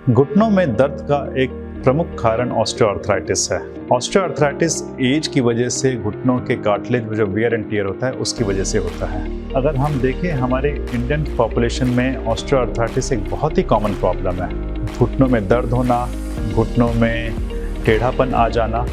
घुटनों में दर्द का एक प्रमुख कारण ऑस्टियोआर्थराइटिस है। ऑस्टियोआर्थराइटिस एज की वजह से घुटनों के कार्टिलेज में जो वियर एंड टियर होता है उसकी वजह से होता है। अगर हम देखें हमारे इंडियन पॉपुलेशन में ऑस्टियोआर्थराइटिस एक बहुत ही कॉमन प्रॉब्लम है। घुटनों में दर्द होना, घुटनों में टेढ़ापन आ जाना,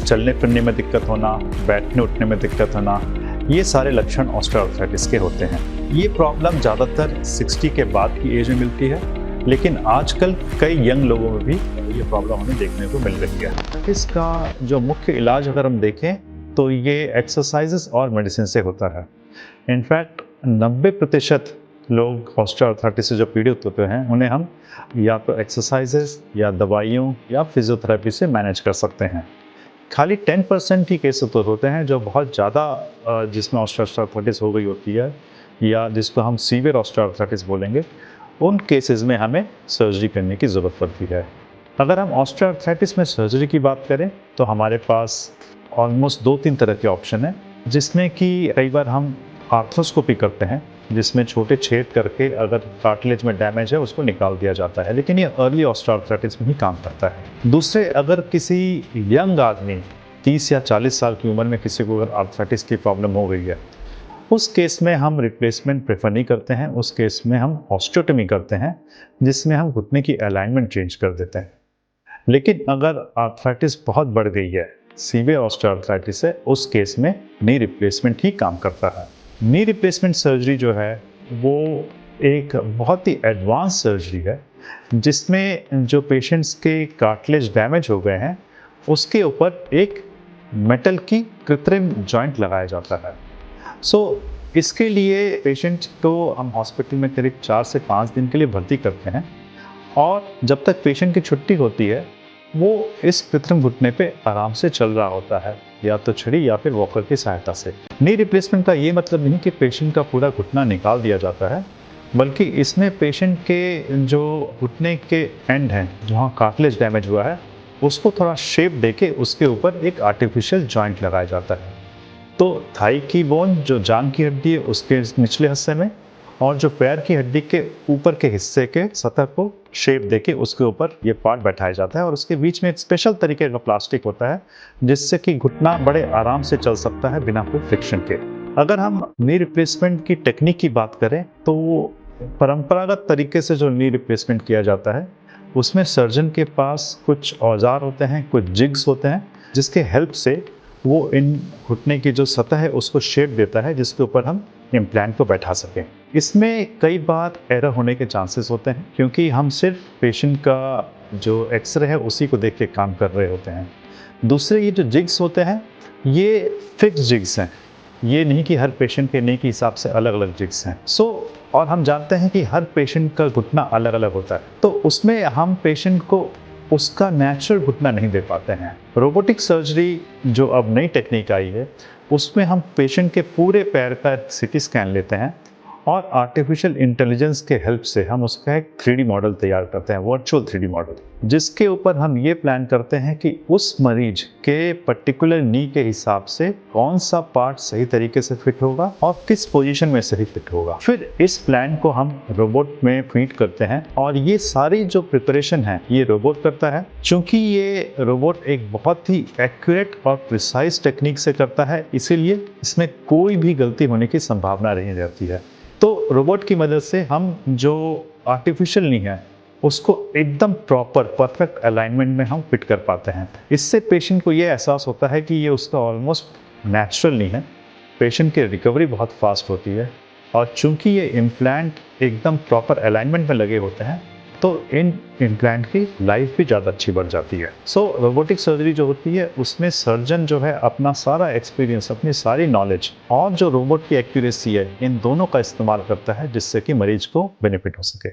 चलने फिरने में दिक्कत होना, बैठने उठने में दिक्कत होना, ये सारे लक्षण ऑस्टियोआर्थराइटिस के होते हैं। ये प्रॉब्लम ज़्यादातर 60 के बाद की एज में मिलती है, लेकिन आजकल कई यंग लोगों में भी ये प्रॉब्लम हमें देखने को मिल रही है। इसका जो मुख्य इलाज अगर हम देखें तो ये एक्सरसाइजेस और मेडिसिन से होता है। इनफैक्ट 90% लोग ऑस्टियोआर्थराइटिस से जो पीड़ित होते हैं उन्हें हम या तो एक्सरसाइजेस या दवाइयों या फिजियोथेरेपी से मैनेज कर सकते हैं। खाली 10% ही केसेस तो होते हैं जो बहुत ज़्यादा जिसमें ऑस्टियोआर्थराइटिस हो गई होती है या जिसको हम सीवियर ऑस्टियोआर्थराइटिस बोलेंगे, उन केसेस में हमें सर्जरी करने की ज़रूरत पड़ती है। अगर हम ऑस्टियोआर्थराइटिस में सर्जरी की बात करें तो हमारे पास ऑलमोस्ट 2-3 तरह के ऑप्शन हैं, जिसमें कि कई बार हम आर्थ्रोस्कोपी करते हैं, जिसमें छोटे छेद करके अगर कार्टिलेज में डैमेज है उसको निकाल दिया जाता है, लेकिन ये अर्ली ऑस्टियोआर्थराइटिस में ही काम करता है। दूसरे, अगर किसी यंग आदमी 30 या 40 साल की उम्र में किसी को अगर आर्थराइटिस की प्रॉब्लम हो गई है, उस केस में हम रिप्लेसमेंट प्रेफर नहीं करते हैं। उस केस में हम ऑस्टियोटॉमी करते हैं, जिसमें हम घुटने की अलाइनमेंट चेंज कर देते हैं। लेकिन अगर आर्थराइटिस बहुत बढ़ गई है, सीवियर ऑस्टियोआर्थराइटिस है, उस केस में नी रिप्लेसमेंट ही काम करता है। नी रिप्लेसमेंट सर्जरी जो है वो एक बहुत ही एडवांस सर्जरी है, जिसमें जो पेशेंट्स के कार्टिलेज डैमेज हो गए हैं उसके ऊपर एक मेटल की कृत्रिम जॉइंट लगाया जाता है। इसके लिए पेशेंट को हम हॉस्पिटल में करीब 4 से 5 दिन के लिए भर्ती करते हैं, और जब तक पेशेंट की छुट्टी होती है वो इस कृत्रिम घुटने पे आराम से चल रहा होता है, या तो छड़ी या फिर वॉकर की सहायता से। नी रिप्लेसमेंट का ये मतलब नहीं कि पेशेंट का पूरा घुटना निकाल दिया जाता है, बल्कि इसमें पेशेंट के जो घुटने के एंड हैं जहाँ कार्टिलेज डैमेज हुआ है उसको थोड़ा शेप देके उसके ऊपर एक आर्टिफिशियल जॉइंट लगाया जाता है। तो थाई की बोन, जो जांघ की हड्डी है, उसके निचले हिस्से में, और जो पैर की हड्डी के ऊपर के हिस्से के सतह को शेप देके उसके ऊपर ये पार्ट बैठाया जाता है, और उसके बीच में एक स्पेशल तरीके का प्लास्टिक होता है जिससे कि घुटना बड़े आराम से चल सकता है बिना कोई फ्रिक्शन के। अगर हम नी रिप्लेसमेंट की टेक्निक की बात करें तो परंपरागत तरीके से जो नी रिप्लेसमेंट किया जाता है उसमें सर्जन के पास कुछ औजार होते हैं, कुछ जिग्स होते हैं, जिसके हेल्प से वो इन घुटने की जो सतह है उसको शेप देता है, जिसके ऊपर हम इम्प्लांट को बैठा सकें। इसमें कई बार एरर होने के चांसेस होते हैं, क्योंकि हम सिर्फ पेशेंट का जो एक्सरे है उसी को देख के काम कर रहे होते हैं। दूसरे, ये जो जिग्स होते हैं ये फिक्स जिग्स हैं, ये नहीं कि हर पेशेंट के नी के हिसाब से अलग अलग जिग्स हैं। और हम जानते हैं कि हर पेशेंट का घुटना अलग अलग होता है, तो उसमें हम पेशेंट को उसका नेचुरल घुटना नहीं दे पाते हैं। रोबोटिक सर्जरी जो अब नई टेक्निक आई है उसमें हम पेशेंट के पूरे पैर का सीटी स्कैन लेते हैं, और आर्टिफिशियल इंटेलिजेंस के हेल्प से हम उसका एक 3D मॉडल तैयार करते हैं, वर्चुअल 3D मॉडल, जिसके ऊपर हम ये प्लान करते हैं कि उस मरीज के पर्टिकुलर नी के हिसाब से कौन सा पार्ट सही तरीके से फिट होगा और किस पोजीशन में सही फिट होगा। फिर इस प्लान को हम रोबोट में फीड करते हैं, और ये सारी जो प्रिपरेशन है ये रोबोट करता है। चूंकि ये रोबोट एक बहुत ही एक्यूरेट और प्रिसाइज टेक्निक से करता है, इसीलिए इसमें कोई भी गलती होने की संभावना नहीं रहती है। तो रोबोट की मदद से हम जो आर्टिफिशियल नी है उसको एकदम प्रॉपर परफेक्ट अलाइनमेंट में हम फिट कर पाते हैं। इससे पेशेंट को ये एहसास होता है कि ये उसका ऑलमोस्ट नेचुरल नी है। पेशेंट की रिकवरी बहुत फास्ट होती है, और चूंकि ये इम्प्लांट एकदम प्रॉपर अलाइनमेंट में लगे होते हैं तो इन इम्प्लांट की लाइफ भी ज़्यादा अच्छी बढ़ जाती है। रोबोटिक सर्जरी जो होती है उसमें सर्जन जो है अपना सारा एक्सपीरियंस, अपनी सारी नॉलेज और जो रोबोट की एक्यूरेसी है, इन दोनों का इस्तेमाल करता है, जिससे कि मरीज को बेनिफिट हो सके।